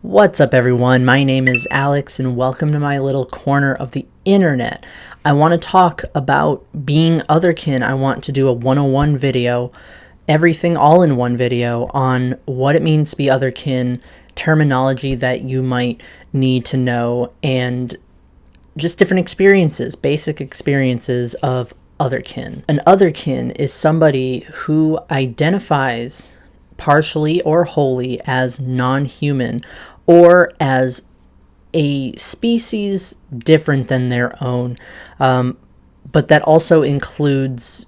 What's up, everyone? My name is Alex, and welcome to my little corner of the internet. I want to talk about being otherkin. I want to do a 101 video, everything all in one video on what it means to be otherkin, terminology that you might need to know, and just different experiences, basic experiences of otherkin. An otherkin is somebody who identifies partially or wholly as non-human or as a species different than their own, but that also includes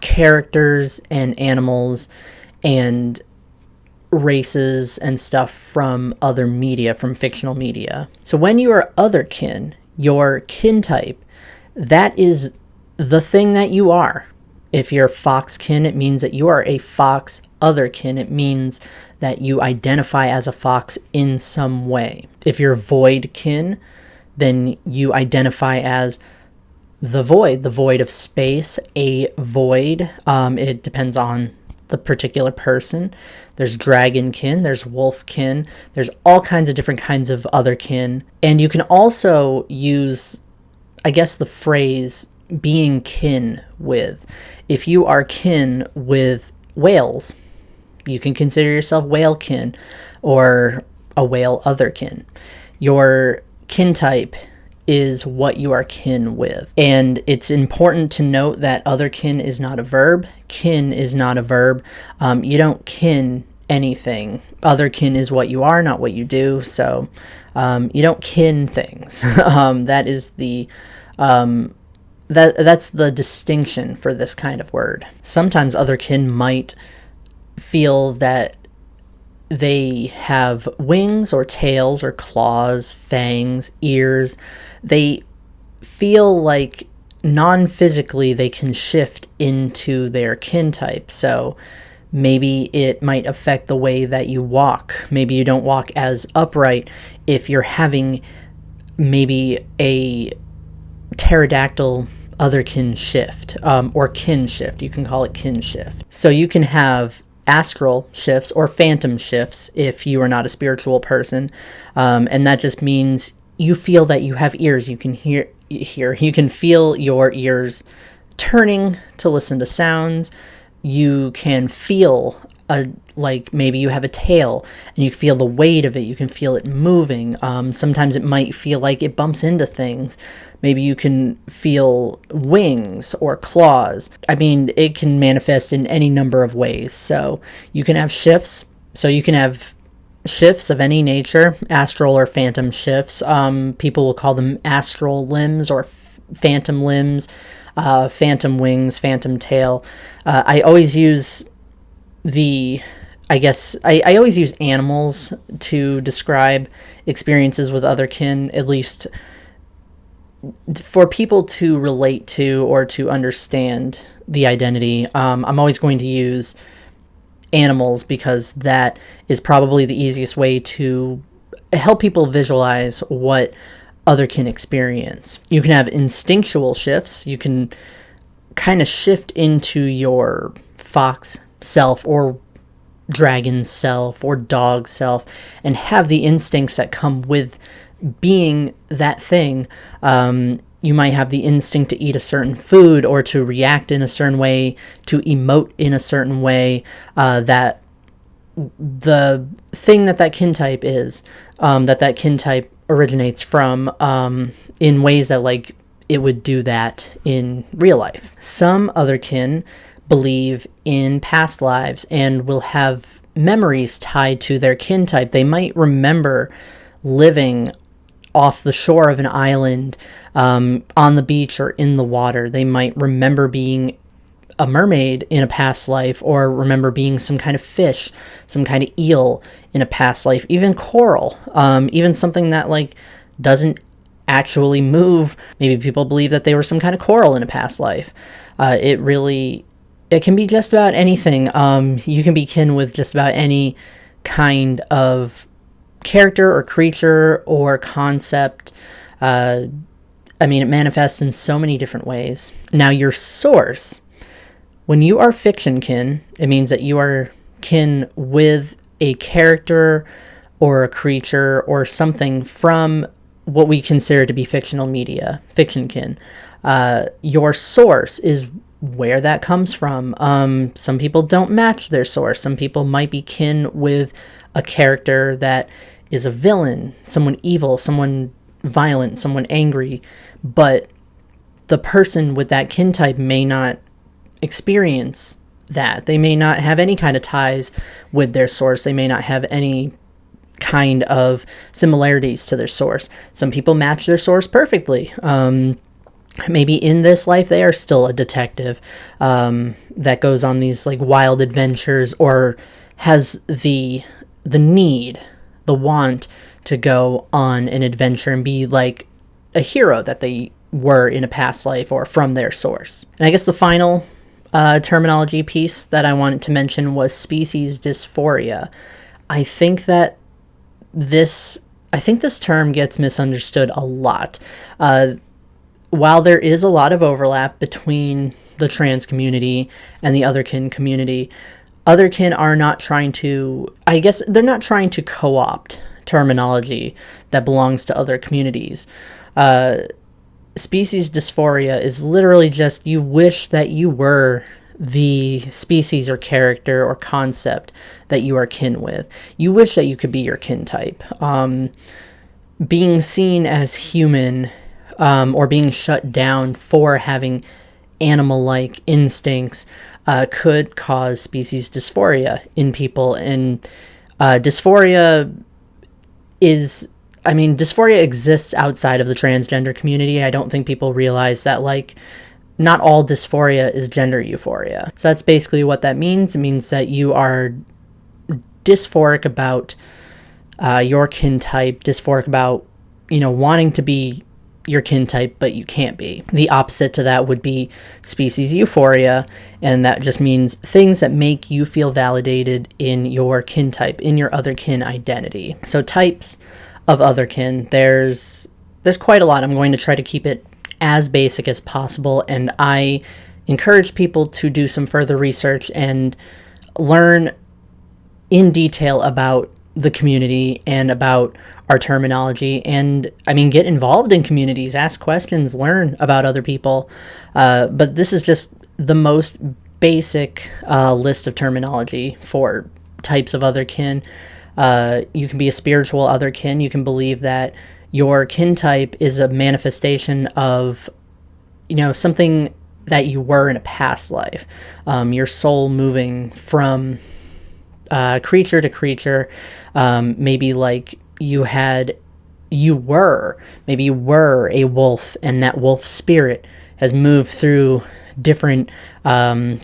characters and animals and races and stuff from other media, from fictional media. So when you are otherkin, your kin type, that is the thing that you are. If you're Factkin, it means that you are a fox otherkin. It means that you identify as a fox in some way. If you're voidkin, then you identify as the void of space, a void. It depends on the particular person. There's dragonkin, there's wolfkin, there's all kinds of different kinds of otherkin. And you can also use, I guess, the phrase being kin with. If you are kin with whales, you can consider yourself whalekin or a whale otherkin. Your kin type is what you are kin with. And it's important to note that otherkin is not a verb. Kin is not a verb. You don't kin anything. Otherkin is what you are, not what you do. So you don't kin things. That is the that's the distinction for this kind of word. Sometimes otherkin might feel that they have wings or tails or claws, fangs, ears. They feel like non-physically they can shift into their kin type. So maybe it might affect the way that you walk. Maybe you don't walk as upright if you're having maybe a pterodactyl otherkin shift, or kin shift. You can call it kin shift. So you can have astral shifts or phantom shifts if you are not a spiritual person, and that just means you feel that you have ears. You can hear. You can feel your ears turning to listen to sounds. You can feel like maybe you have a tail and you feel the weight of it. You can feel it moving. Sometimes it might feel like it bumps into things. Maybe you can feel wings or claws. I mean, it can manifest in any number of ways. So you can have shifts. So you can have shifts of any nature, astral or phantom shifts. People will call them astral limbs or phantom limbs, phantom wings, phantom tail. I always use I always use animals to describe experiences with otherkin, at least for people to relate to or to understand the identity. I'm always going to use animals because that is probably the easiest way to help people visualize what otherkin experience. You can have instinctual shifts. You can kind of shift into your fox self or dragon self or dog self and have the instincts that come with being that thing. You might have the instinct to eat a certain food or to react in a certain way, to emote in a certain way, that the thing that kin type is, that kin type originates from, in ways that like it would do that in real life. Some otherkin believe in past lives and will have memories tied to their kin type. They might remember living off the shore of an island, on the beach or in the water. They might remember being a mermaid in a past life, or remember being some kind of fish, some kind of eel in a past life, even coral, even something that like doesn't actually move. Maybe people believe that they were some kind of coral in a past life. It can be just about anything. You can be kin with just about any kind of character or creature or concept. It manifests in so many different ways. Now, your source, when you are fictionkin, it means that you are kin with a character or a creature or something from what we consider to be fictional media, fictionkin. Your source is where that comes from. Some people don't match their source. Some people might be kin with a character that is a villain, someone evil, someone violent, someone angry, but the person with that kin type may not experience that. They may not have any kind of ties with their source. They may not have any kind of similarities to their source. Some people match their source perfectly. Maybe in this life they are still a detective that goes on these like wild adventures, or has the need, the want to go on an adventure and be like a hero that they were in a past life or from their source. And I guess the final terminology piece that I wanted to mention was species dysphoria. I think this term gets misunderstood a lot. While there is a lot of overlap between the trans community and the otherkin community, otherkin are not trying to, I guess they're not trying to co-opt terminology that belongs to other communities. Species dysphoria is literally just you wish that you were the species or character or concept that you are kin with. You wish that you could be your kin type. Being seen as human or being shut down for having animal-like instincts could cause species dysphoria in people. And dysphoria exists outside of the transgender community. I don't think people realize that, like, not all dysphoria is gender euphoria. So that's basically what that means. It means that you are dysphoric about your kin type, dysphoric about, wanting to be your kin type, but you can't be. The opposite to that would be species euphoria, and that just means things that make you feel validated in your kin type, in your otherkin identity. So types of otherkin, there's quite a lot. I'm going to try to keep it as basic as possible, and I encourage people to do some further research and learn in detail about the community and about our terminology, and get involved in communities, ask questions, learn about other people. But this is just the most basic list of terminology for types of otherkin. You can be a spiritual otherkin. You can believe that your kin type is a manifestation of, something that you were in a past life. Your soul moving from creature to creature. Maybe like you were a wolf, and that wolf spirit has moved through different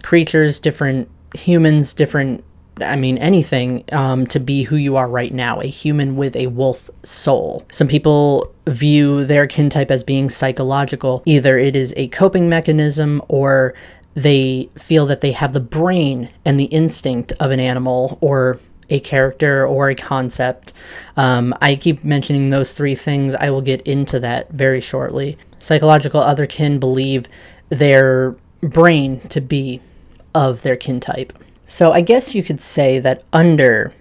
creatures, different humans, different anything to be who you are right now, a human with a wolf soul. Some people view their kin type as being psychological. Either it is a coping mechanism, or they feel that they have the brain and the instinct of an animal or a character or a concept. I keep mentioning those three things. I will get into that very shortly. Psychological otherkin believe their brain to be of their kin type. So I guess you could say that under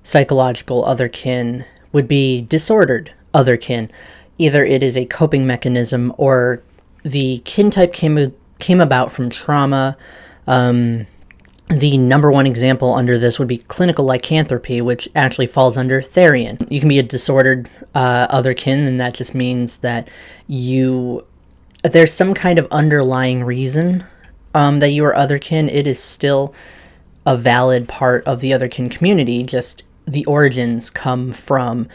psychological otherkin would be disordered otherkin. Either it is a coping mechanism, or the kin type came about from trauma. The number one example under this would be clinical lycanthropy, which actually falls under Therian. You can be a disordered otherkin, and that just means that there's some kind of underlying reason that you are otherkin. It is still a valid part of the otherkin community, just the origins come from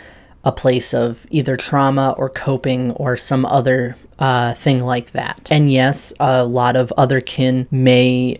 a place of either trauma or coping or some other thing like that. And yes, a lot of otherkin may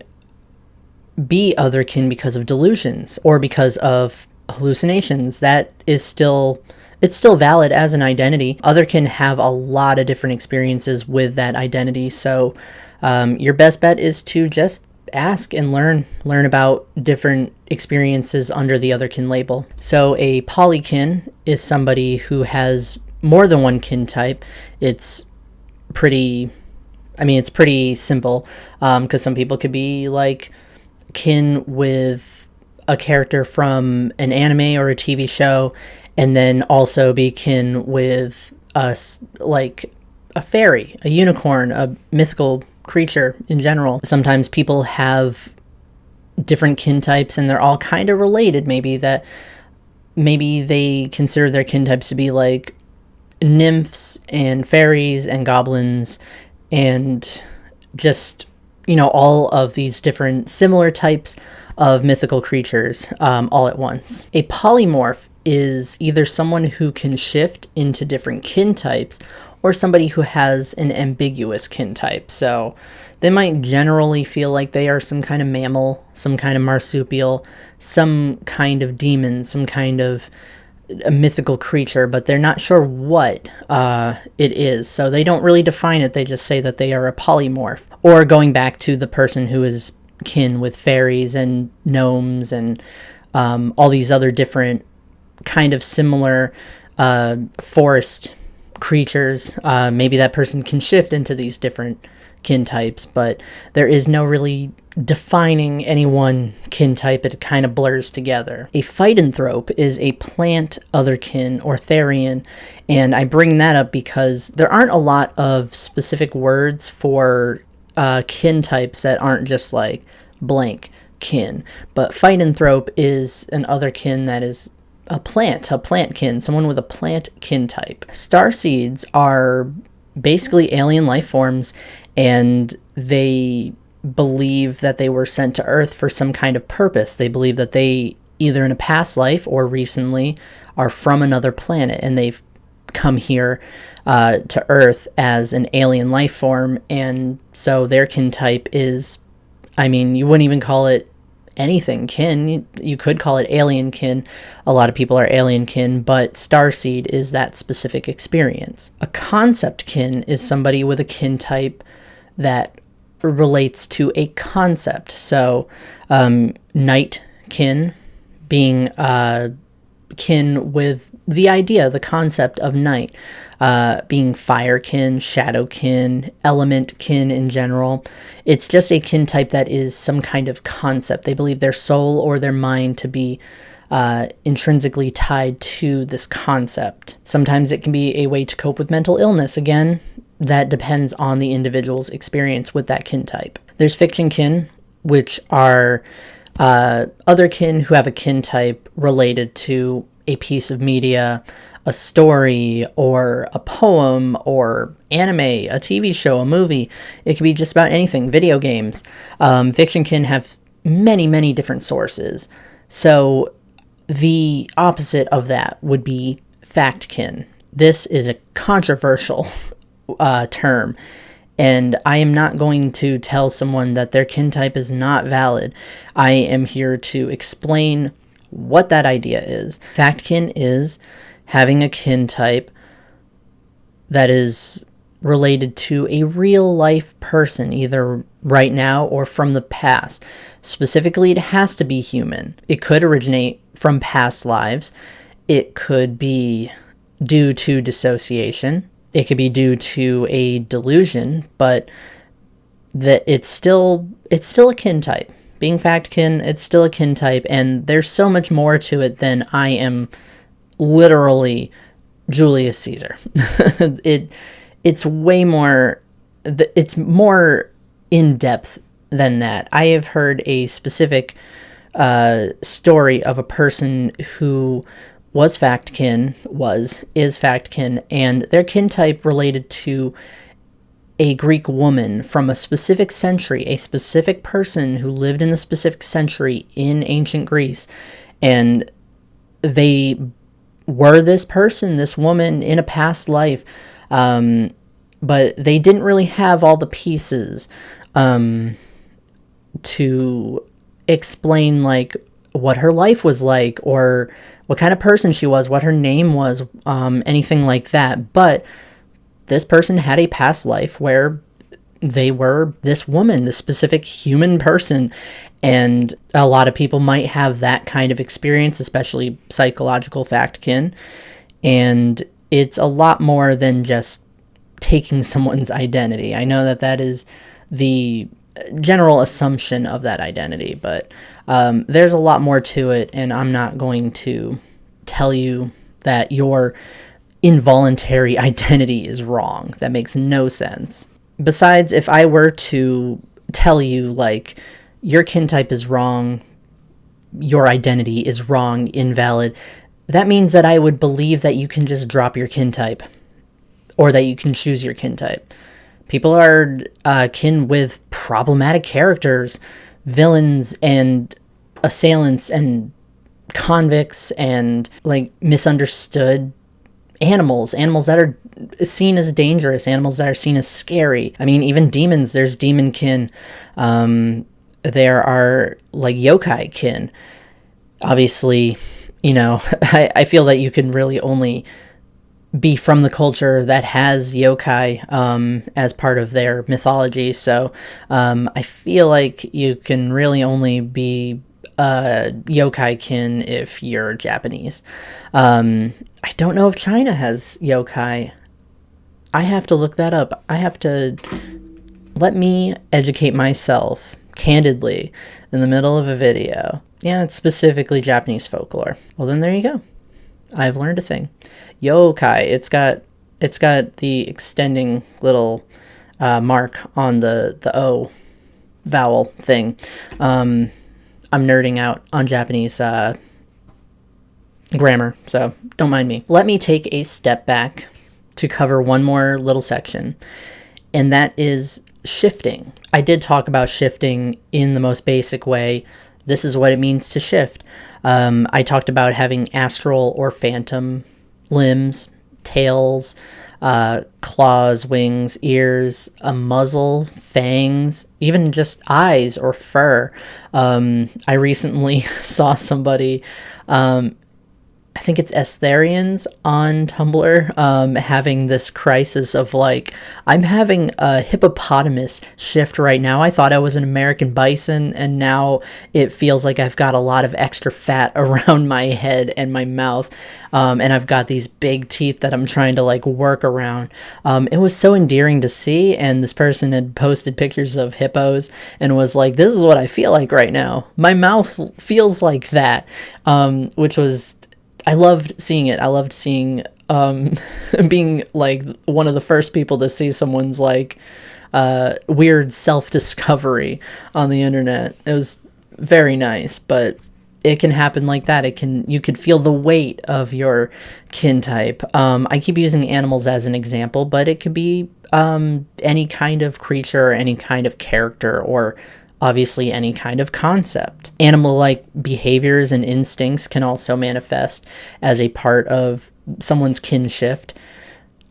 be otherkin because of delusions or because of hallucinations. That is still valid as an identity. Otherkin have a lot of different experiences with that identity, so your best bet is to just ask and learn about different experiences under the otherkin label. So a polykin is somebody who has more than one kin type. It's pretty simple, because some people could be like kin with a character from an anime or a TV show, and then also be kin with like a fairy, a unicorn, a mythical creature in general. Sometimes people have different kin types and they're all kind of related. Maybe they consider their kin types to be like nymphs and fairies and goblins and just, all of these different similar types of mythical creatures all at once. A polymorph is either someone who can shift into different kin types or somebody who has an ambiguous kin type. So they might generally feel like they are some kind of mammal, some kind of marsupial, some kind of demon, some kind of a mythical creature, but they're not sure what it is. So they don't really define it. They just say that they are a polymorph. Or going back to the person who is kin with fairies and gnomes and all these other different kind of similar forest creatures. Maybe that person can shift into these different kin types, but there is no really defining any one kin type. It kind of blurs together. A phytanthrope is a plant otherkin or therian, and I bring that up because there aren't a lot of specific words for kin types that aren't just like blank kin, but phytanthrope is an otherkin that is a plant kin, someone with a plant kin type. Starseeds are basically alien life forms, and they believe that they were sent to Earth for some kind of purpose. They believe that they, either in a past life or recently, are from another planet, and they've come here to Earth as an alien life form, and so their kin type is, you wouldn't even call it anything kin. You could call it alien kin. A lot of people are alien kin, but starseed is that specific experience. A concept kin is somebody with a kin type that relates to a concept. So night kin being kin with the idea, the concept of night, being fire kin, shadow kin, element kin in general. It's just a kin type that is some kind of concept. They believe their soul or their mind to be intrinsically tied to this concept. Sometimes it can be a way to cope with mental illness. Again, that depends on the individual's experience with that kin type. There's fictionkin, which are other kin who have a kin type related to a piece of media, a story, or a poem, or anime, a TV show, a movie. It could be just about anything, video games. Fictionkin have many, many different sources. So the opposite of that would be Factkin. This is a controversial term, and I am not going to tell someone that their kin type is not valid. I am here to explain what that idea is. Factkin is having a kin type that is related to a real life person, either right now or from the past. Specifically, it has to be human. It could originate from past lives. It could be due to dissociation. It could be due to a delusion, but that it's still a kin type. Being Factkin, it's still a kin type, and there's so much more to it than I am literally Julius Caesar. It's way more, it's more in depth than that. I have heard a specific story of a person who is Factkin, and their kin type related to a Greek woman from a specific century, a specific person who lived in the specific century in ancient Greece, and they were this person, this woman in a past life, but they didn't really have all the pieces to explain like what her life was like, or what kind of person she was, what her name was, anything like that. But this person had a past life where they were this woman, this specific human person, and a lot of people might have that kind of experience, especially psychological Factkin, and it's a lot more than just taking someone's identity. I know that is the general assumption of that identity, but There's a lot more to it, and I'm not going to tell you that your involuntary identity is wrong. That makes no sense. Besides, if I were to tell you, like, your kin type is wrong, your identity is wrong, invalid, that means that I would believe that you can just drop your kin type, or that you can choose your kin type. People are kin with problematic characters, villains and assailants and convicts and, like, misunderstood animals that are seen as dangerous, animals that are seen as scary. I mean, even demons, there's demon kin. There are, like, yokai kin. Obviously, you know, I feel that you can really only be from the culture that has yokai as part of their mythology. So I feel like you can really only be yokai kin if you're Japanese. I don't know if China has yokai. I have to look that up. Let me educate myself candidly in the middle of a video. Yeah, it's specifically Japanese folklore. Well, then there you go. I've learned a thing. Yokai. It's got the extending little mark on the O vowel thing. I'm nerding out on Japanese grammar, so don't mind me. Let me take a step back to cover one more little section, and that is shifting. I did talk about shifting in the most basic way. This is what it means to shift. I talked about having astral or phantom limbs, tails, claws, wings, ears, a muzzle, fangs, even just eyes or fur. I recently saw somebody, I think it's Estherians on Tumblr, having this crisis of, like, I'm having a hippopotamus shift right now. I thought I was an American bison, and now it feels like I've got a lot of extra fat around my head and my mouth, and I've got these big teeth that I'm trying to, like, work around. It was so endearing to see, and this person had posted pictures of hippos and was like, this is what I feel like right now. My mouth feels like that, which was... I loved seeing it. I loved seeing, being, like, one of the first people to see someone's, like, weird self-discovery on the internet. It was very nice, but it can happen like that. You could feel the weight of your kin type. I keep using animals as an example, but it could be any kind of creature or any kind of character, or obviously any kind of concept. Animal-like behaviors and instincts can also manifest as a part of someone's kin shift.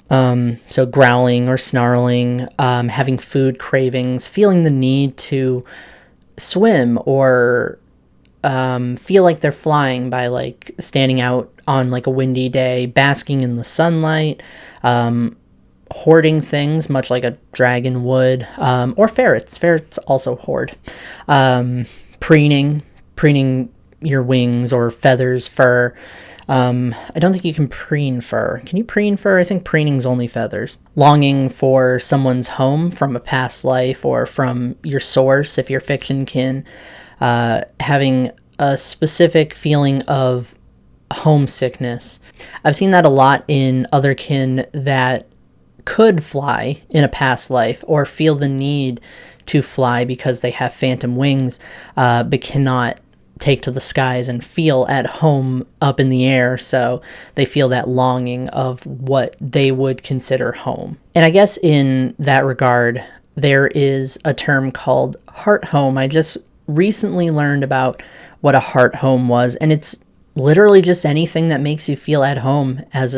So growling or snarling, having food cravings, feeling the need to swim, or feel like they're flying by, like, standing out on, like, a windy day, basking in the sunlight, hoarding things, much like a dragon would, or ferrets. Ferrets also hoard. Preening your wings or feathers, fur. I don't think you can preen fur. Can you preen fur? I think preening's only feathers. Longing for someone's home from a past life or from your source, if you're fictionkin. Having a specific feeling of homesickness. I've seen that a lot in Otherkin that could fly in a past life, or feel the need to fly because they have phantom wings, but cannot take to the skies and feel at home up in the air, so they feel that longing of what they would consider home. And I guess in that regard, there is a term called heart home. I just recently learned about what a heart home was, and it's literally just anything that makes you feel at home as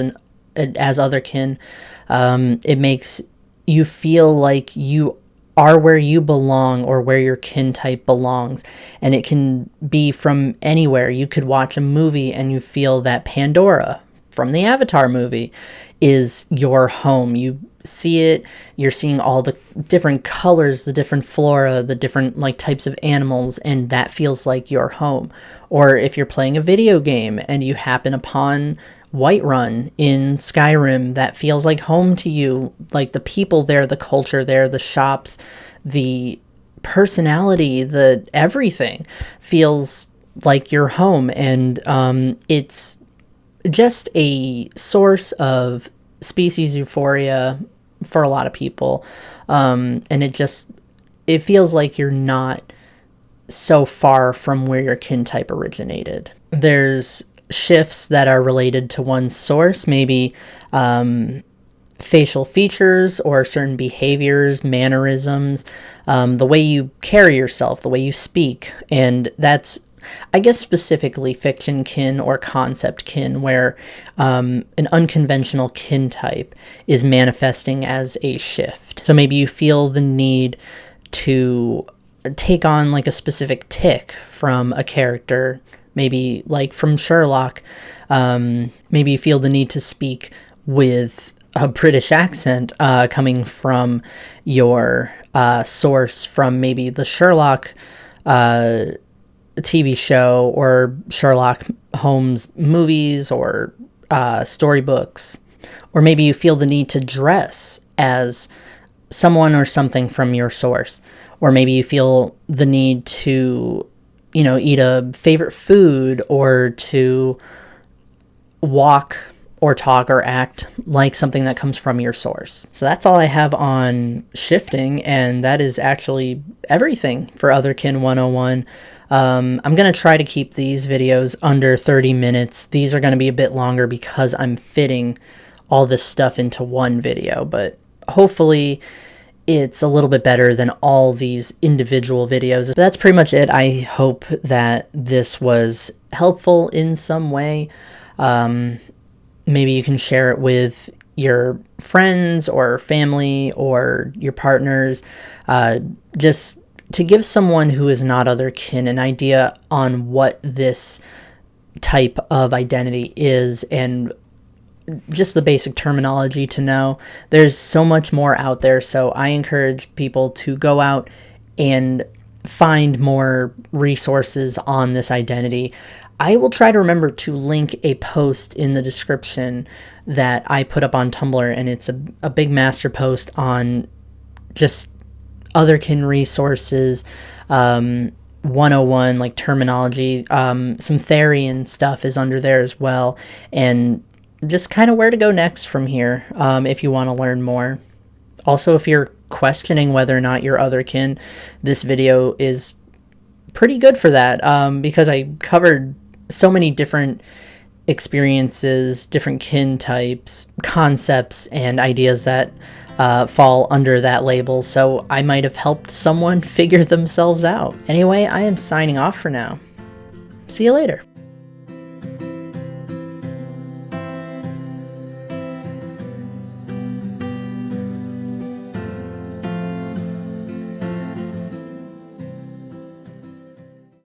Otherkin. It makes you feel like you are where you belong, or where your kin type belongs. And it can be from anywhere. You could watch a movie and you feel that Pandora from the Avatar movie is your home. You see it, you're seeing all the different colors, the different flora, the different, like, types of animals, and that feels like your home. Or if you're playing a video game and you happen upon Whiterun in Skyrim, that feels like home to you. Like, the people there, the culture there, the shops, the personality, the everything feels like your home. And it's just a source of species euphoria for a lot of people. And it feels like you're not so far from where your kin type originated. There's shifts that are related to one's source, maybe facial features or certain behaviors, mannerisms, the way you carry yourself, the way you speak. And that's, I guess, specifically fictionkin or conceptkin, where an unconventional kin type is manifesting as a shift. So maybe you feel the need to take on like a specific tick from a character, maybe like from Sherlock. Maybe you feel the need to speak with a British accent coming from your source from maybe the Sherlock TV show or Sherlock Holmes movies or storybooks. Or maybe you feel the need to dress as someone or something from your source. Or maybe you feel the need to, eat a favorite food or to walk or talk or act like something that comes from your source. So that's all I have on shifting, and that is actually everything for Otherkin 101. I'm going to try to keep these videos under 30 minutes. These are going to be a bit longer because I'm fitting all this stuff into one video, but hopefully it's a little bit better than all these individual videos. So that's pretty much it. I hope that this was helpful in some way. Maybe you can share it with your friends or family or your partners, just to give someone who is not otherkin an idea on what this type of identity is, and just the basic terminology to know. There's so much more out there, so I encourage people to go out and find more resources on this identity. I will try to remember to link a post in the description that I put up on Tumblr, and it's a big master post on just otherkin resources, 101, like terminology, some Therian stuff is under there as well, and just kind of where to go next from here if you want to learn more. Also, if you're questioning whether or not you're otherkin, this video is pretty good for that, because I covered so many different experiences, different kin types, concepts, and ideas that fall under that label, so I might have helped someone figure themselves out. Anyway, I am signing off for now. See you later.